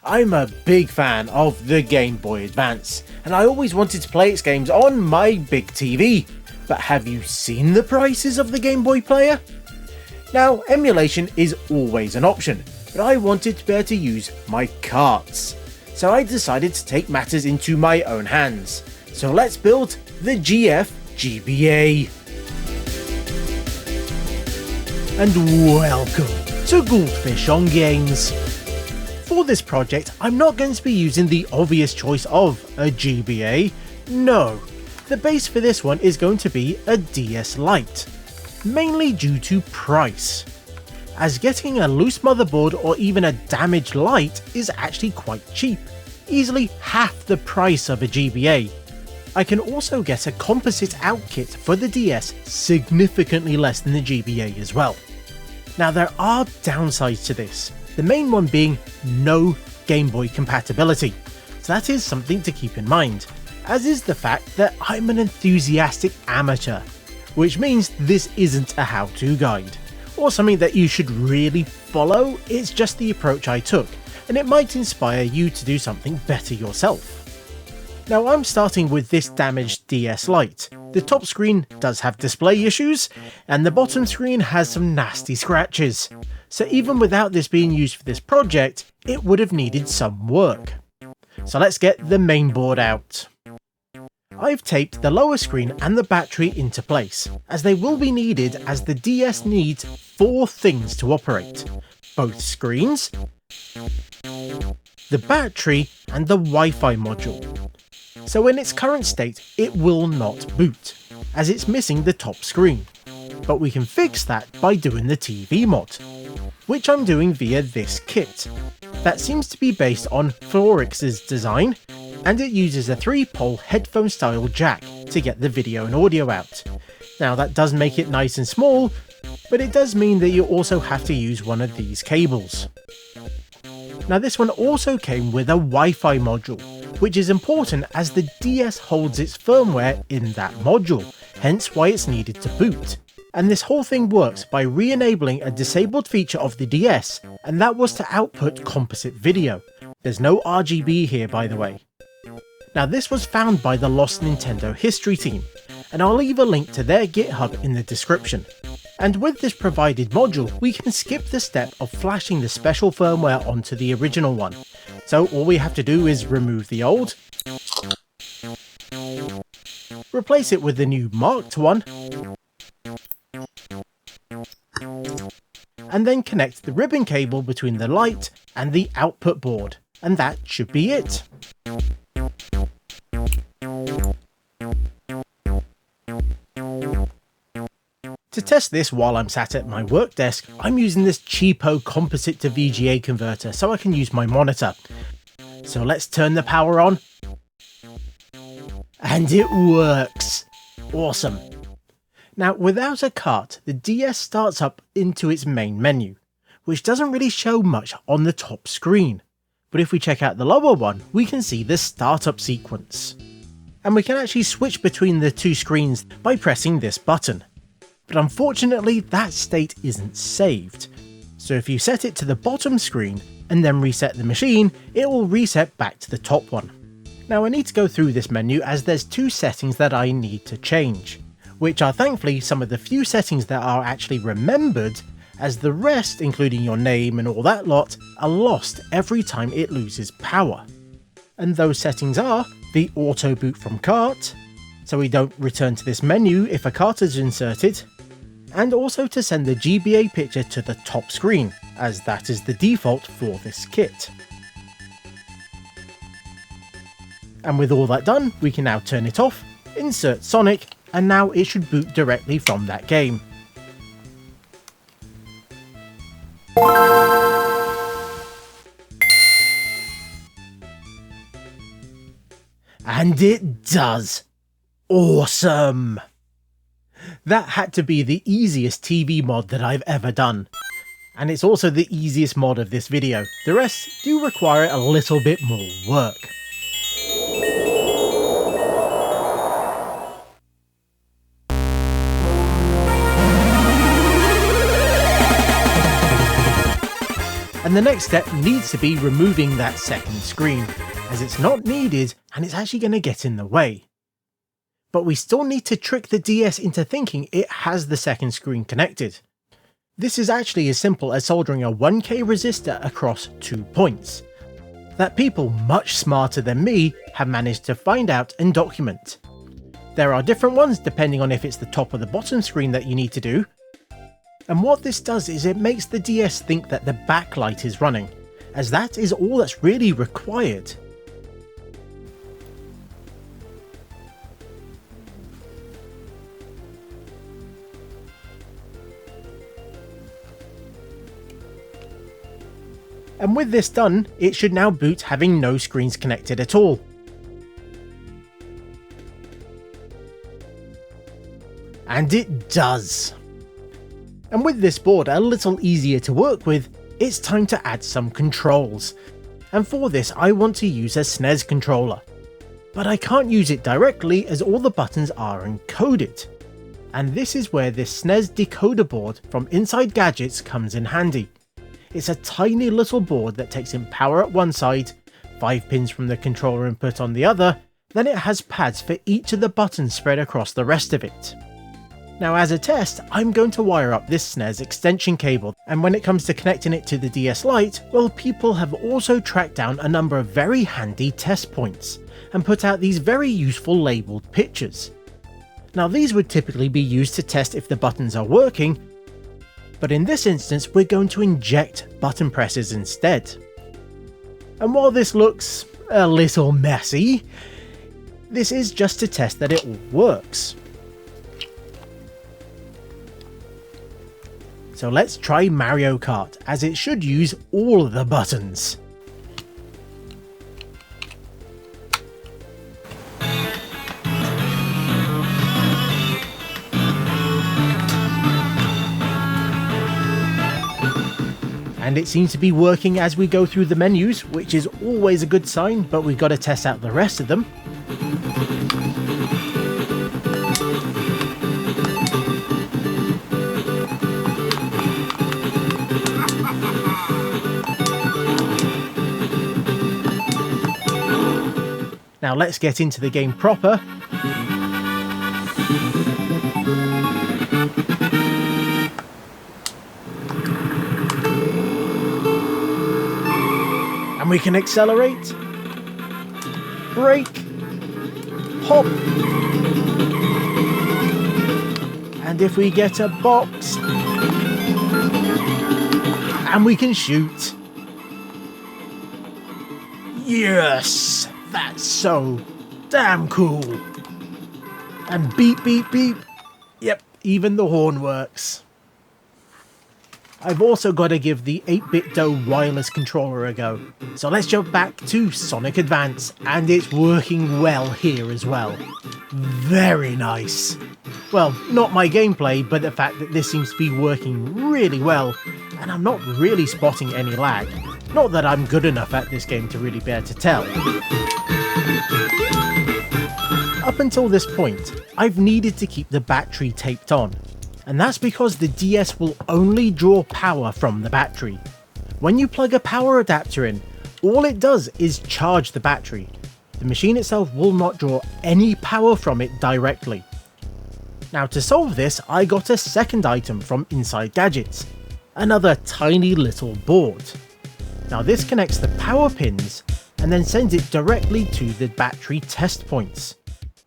I'm a big fan of the Game Boy Advance, and I always wanted to play its games on my big TV. But have you seen the prices of the Game Boy Player? Now, emulation is always an option, but I wanted to be able to use my carts. So I decided to take matters into my own hands. So let's build the GBA. And welcome to Goldfish on Games. For this project, I'm not going to be using the obvious choice of a GBA. No, the base for this one is going to be a DS Lite, mainly due to price, as getting a loose motherboard or even a damaged light is actually quite cheap, easily half the price of a GBA. I can also get a composite out kit for the DS significantly less than the GBA as well. Now there are downsides to this, the main one being no Game Boy compatibility, so that is something to keep in mind, as is the fact that I'm an enthusiastic amateur, which means this isn't a how-to guide, or something that you should really follow. It's just the approach I took, and it might inspire you to do something better yourself. Now I'm starting with this damaged DS Lite. The top screen does have display issues, and the bottom screen has some nasty scratches, so even without this being used for this project, it would have needed some work. So let's get the main board out. I've taped the lower screen and the battery into place, as they will be needed as the DS needs 4 things to operate: both screens, the battery and the Wi-Fi module. So in its current state it will not boot, as it's missing the top screen, but we can fix that by doing the TV mod, which I'm doing via this kit, that seems to be based on Florix's design, and it uses a 3-pole headphone style jack to get the video and audio out. Now that does make it nice and small, but it does mean that you also have to use one of these cables. Now this one also came with a Wi-Fi module, which is important as the DS holds its firmware in that module, hence why it's needed to boot. And this whole thing works by re-enabling a disabled feature of the DS, and that was to output composite video. There's no RGB here, by the way. Now this was found by the Lost Nintendo History team, and I'll leave a link to their GitHub in the description. And with this provided module, we can skip the step of flashing the special firmware onto the original one. So all we have to do is remove the old, replace it with the new marked one, and then connect the ribbon cable between the light and the output board, and that should be it. To test this while I'm sat at my work desk, I'm using this cheapo composite to VGA converter so I can use my monitor. So let's turn the power on. And it works! Awesome! Now without a cart, the DS starts up into its main menu, which doesn't really show much on the top screen. But if we check out the lower one, we can see the startup sequence. And we can actually switch between the two screens by pressing this button. But unfortunately that state isn't saved, so if you set it to the bottom screen and then reset the machine, it will reset back to the top one. Now I need to go through this menu as there's 2 settings that I need to change, which are thankfully some of the few settings that are actually remembered, as the rest, including your name and all that lot, are lost every time it loses power. And those settings are the auto boot from cart, so we don't return to this menu if a cart is inserted, and also to send the GBA picture to the top screen, as that is the default for this kit. And with all that done, we can now turn it off, insert Sonic, and now it should boot directly from that game. And it does! Awesome! That had to be the easiest TV mod that I've ever done. And it's also the easiest mod of this video. The rest do require a little bit more work. And the next step needs to be removing that second screen, as it's not needed and it's actually going to get in the way. But we still need to trick the DS into thinking it has the second screen connected. This is actually as simple as soldering a 1K resistor across 2 points, that people much smarter than me have managed to find out and document. There are different ones depending on if it's the top or the bottom screen that you need to do, and what this does is it makes the DS think that the backlight is running, as that is all that's really required. And with this done, it should now boot having no screens connected at all. And it does. And with this board a little easier to work with, it's time to add some controls. And for this I want to use a SNES controller. But I can't use it directly as all the buttons are encoded. And this is where this SNES decoder board from Inside Gadgets comes in handy. It's a tiny little board that takes in power at one side, 5 pins from the controller input on the other, then it has pads for each of the buttons spread across the rest of it. Now as a test, I'm going to wire up this SNES extension cable, and when it comes to connecting it to the DS Lite, well, people have also tracked down a number of very handy test points, and put out these very useful labelled pictures. Now these would typically be used to test if the buttons are working, but in this instance we're going to inject button presses instead. And while this looks a little messy, this is just to test that it works. So let's try Mario Kart, as it should use all of the buttons. And it seems to be working as we go through the menus, which is always a good sign, but we've got to test out the rest of them. Now let's get into the game proper. And we can accelerate, brake, hop, and if we get a box, and we can shoot. Yes, that's so damn cool. And beep beep beep, yep, even the horn works. I've also got to give the 8BitDo wireless controller a go, so let's jump back to Sonic Advance, and it's working well here as well. Very nice. Well, not my gameplay, but the fact that this seems to be working really well, and I'm not really spotting any lag. Not that I'm good enough at this game to really be able to tell. Up until this point, I've needed to keep the battery taped on. And that's because the DS will only draw power from the battery. When you plug a power adapter in, all it does is charge the battery. The machine itself will not draw any power from it directly. Now to solve this, I got a second item from Inside Gadgets, another tiny little board. Now this connects the power pins and then sends it directly to the battery test points,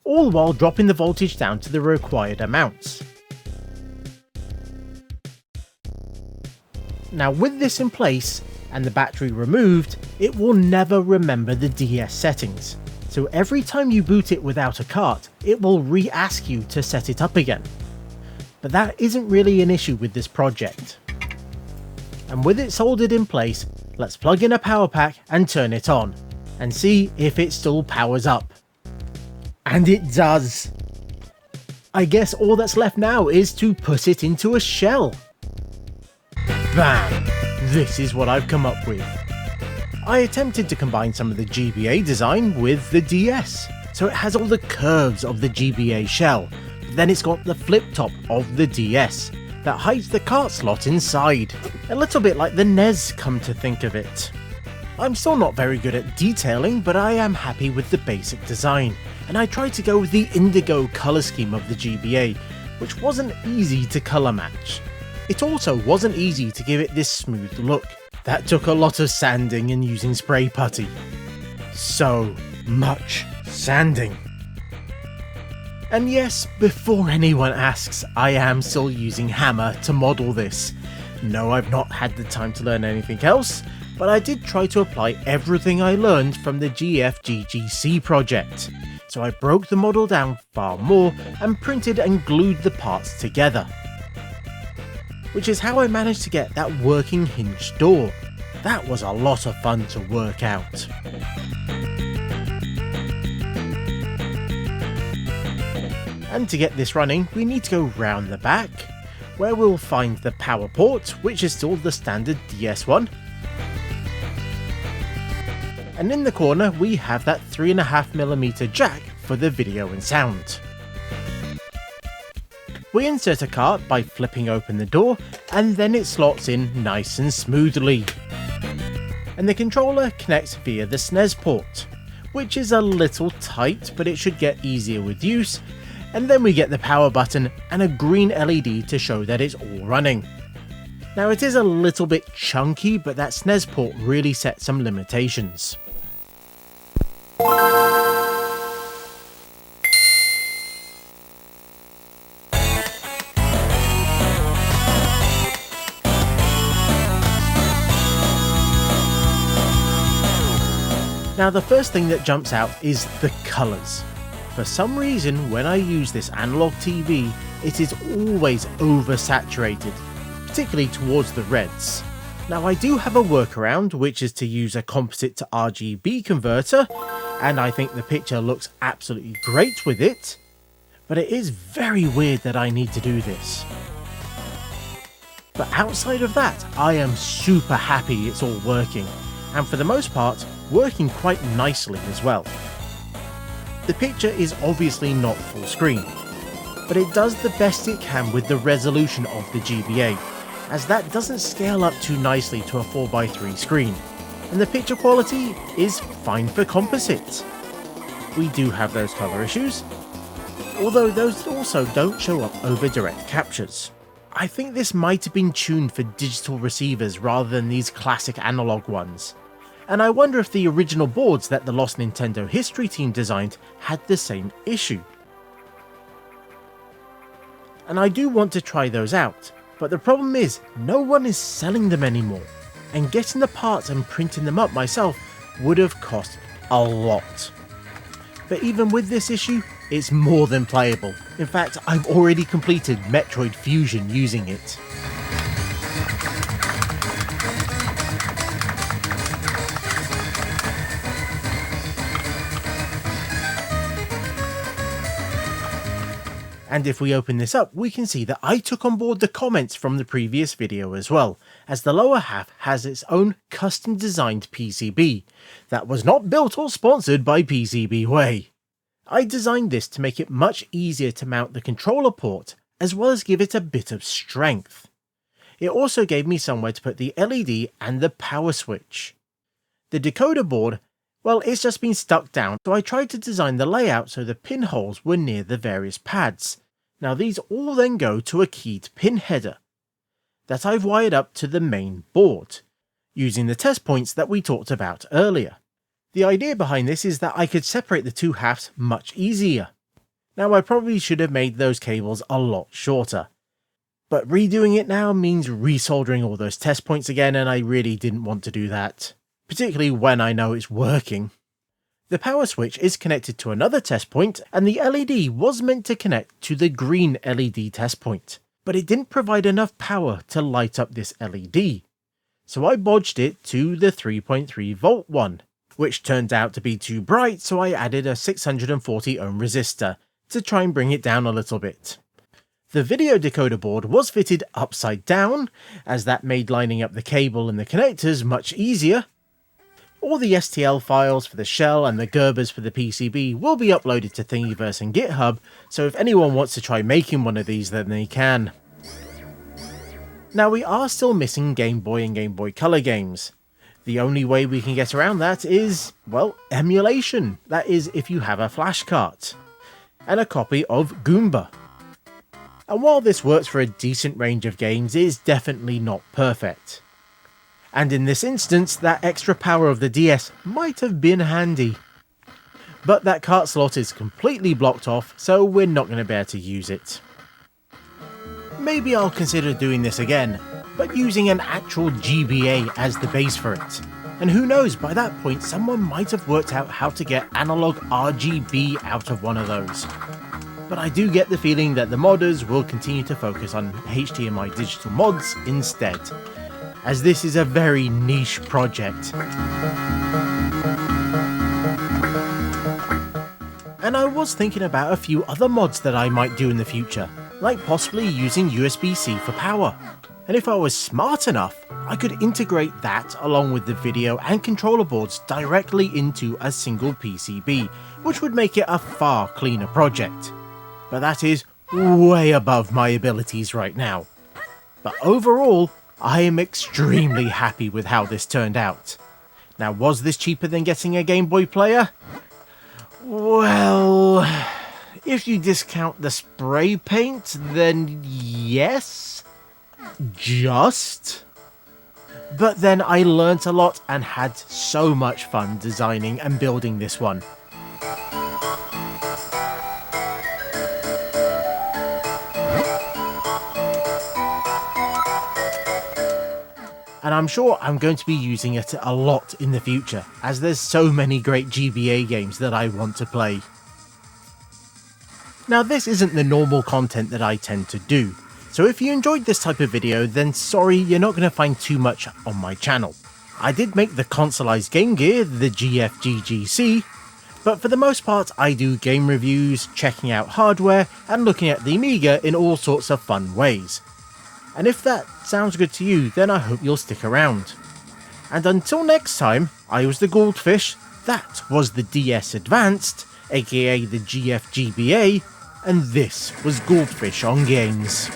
all while dropping the voltage down to the required amounts. Now with this in place, and the battery removed, it will never remember the DS settings, so every time you boot it without a cart, it will re-ask you to set it up again. But that isn't really an issue with this project. And with it soldered in place, let's plug in a power pack and turn it on, and see if it still powers up. And it does! I guess all that's left now is to put it into a shell. Bam! This is what I've come up with. I attempted to combine some of the GBA design with the DS, so it has all the curves of the GBA shell, but then it's got the flip top of the DS, that hides the cart slot inside. A little bit like the NES, come to think of it. I'm still not very good at detailing, but I am happy with the basic design, and I tried to go with the indigo colour scheme of the GBA, which wasn't easy to colour match. It also wasn't easy to give it this smooth look. That took a lot of sanding and using spray putty. So much sanding. And yes, before anyone asks, I am still using hammer to model this. No, I've not had the time to learn anything else, but I did try to apply everything I learned from the GFGGC project. So I broke the model down far more and printed and glued the parts together. Which is how I managed to get that working hinged door. That was a lot of fun to work out. And to get this running, we need to go round the back, where we'll find the power port, which is still the standard DS one. And in the corner we have that 3.5mm jack for the video and sound. We insert a cart by flipping open the door, and then it slots in nice and smoothly. And the controller connects via the SNES port, which is a little tight, but it should get easier with use. And then we get the power button and a green LED to show that it's all running. Now it is a little bit chunky, but that SNES port really set some limitations. Now the first thing that jumps out is the colours. For some reason, when I use this analog TV, it is always oversaturated, particularly towards the reds. Now I do have a workaround, which is to use a composite to RGB converter, and I think the picture looks absolutely great with it, but it is very weird that I need to do this. But outside of that, I am super happy it's all working, and for the most part, working quite nicely as well. The picture is obviously not full screen, but it does the best it can with the resolution of the GBA, as that doesn't scale up too nicely to a 4:3 screen, and the picture quality is fine for composite. We do have those colour issues, although those also don't show up over direct captures. I think this might have been tuned for digital receivers rather than these classic analog ones. And I wonder if the original boards that the Lost Nintendo History team designed had the same issue. And I do want to try those out, but the problem is no one is selling them anymore, and getting the parts and printing them up myself would have cost a lot. But even with this issue, it's more than playable. In fact, I've already completed Metroid Fusion using it. And if we open this up, we can see that I took on board the comments from the previous video as well, as the lower half has its own custom designed PCB that was not built or sponsored by PCBWay. I designed this to make it much easier to mount the controller port, as well as give it a bit of strength. It also gave me somewhere to put the LED and the power switch. The decoder board, well, it's just been stuck down, so I tried to design the layout so the pinholes were near the various pads. Now these all then go to a keyed pin header that I've wired up to the main board, using the test points that we talked about earlier. The idea behind this is that I could separate the two halves much easier. Now I probably should have made those cables a lot shorter, but redoing it now means resoldering all those test points again, and I really didn't want to do that, particularly when I know it's working. The power switch is connected to another test point, and the LED was meant to connect to the green LED test point, but it didn't provide enough power to light up this LED. So I bodged it to the 3.3 volt one, which turned out to be too bright, so I added a 640 ohm resistor to try and bring it down a little bit. The video decoder board was fitted upside down, as that made lining up the cable and the connectors much easier. All the STL files for the shell and the Gerbers for the PCB will be uploaded to Thingiverse and GitHub, so if anyone wants to try making one of these, then they can. Now we are still missing Game Boy and Game Boy Color games. The only way we can get around that is, well, emulation. That is, if you have a flash cart and a copy of Goomba. And while this works for a decent range of games, it is definitely not perfect. And in this instance, that extra power of the DS might have been handy. But that cart slot is completely blocked off, so we're not going to be able to use it. Maybe I'll consider doing this again, but using an actual GBA as the base for it. And who knows, by that point someone might have worked out how to get analog RGB out of one of those. But I do get the feeling that the modders will continue to focus on HDMI digital mods instead, as this is a very niche project. And I was thinking about a few other mods that I might do in the future, like possibly using USB-C for power. And if I was smart enough, I could integrate that along with the video and controller boards directly into a single PCB, which would make it a far cleaner project. But that is way above my abilities right now. But overall, I am extremely happy with how this turned out. Now, was this cheaper than getting a Game Boy Player? Well, if you discount the spray paint, then yes. Just. But then I learnt a lot and had so much fun designing and building this one. And I'm sure I'm going to be using it a lot in the future, as there's so many great GBA games that I want to play. Now, this isn't the normal content that I tend to do, so if you enjoyed this type of video, then sorry, you're not going to find too much on my channel. I did make the consoleized Game Gear, the GFGGC, but for the most part I do game reviews, checking out hardware, and looking at the Amiga in all sorts of fun ways. And if that sounds good to you, then I hope you'll stick around. And until next time, I was the Goldfish, that was the DS Advanced, aka the GFGBA, and this was Goldfish on Games.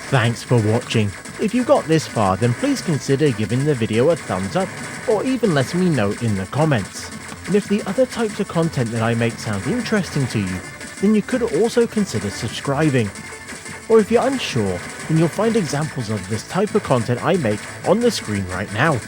Thanks for watching. If you got this far, then please consider giving the video a thumbs up, or even letting me know in the comments. And if the other types of content that I make sound interesting to you, then you could also consider subscribing. Or if you're unsure, then you'll find examples of this type of content I make on the screen right now.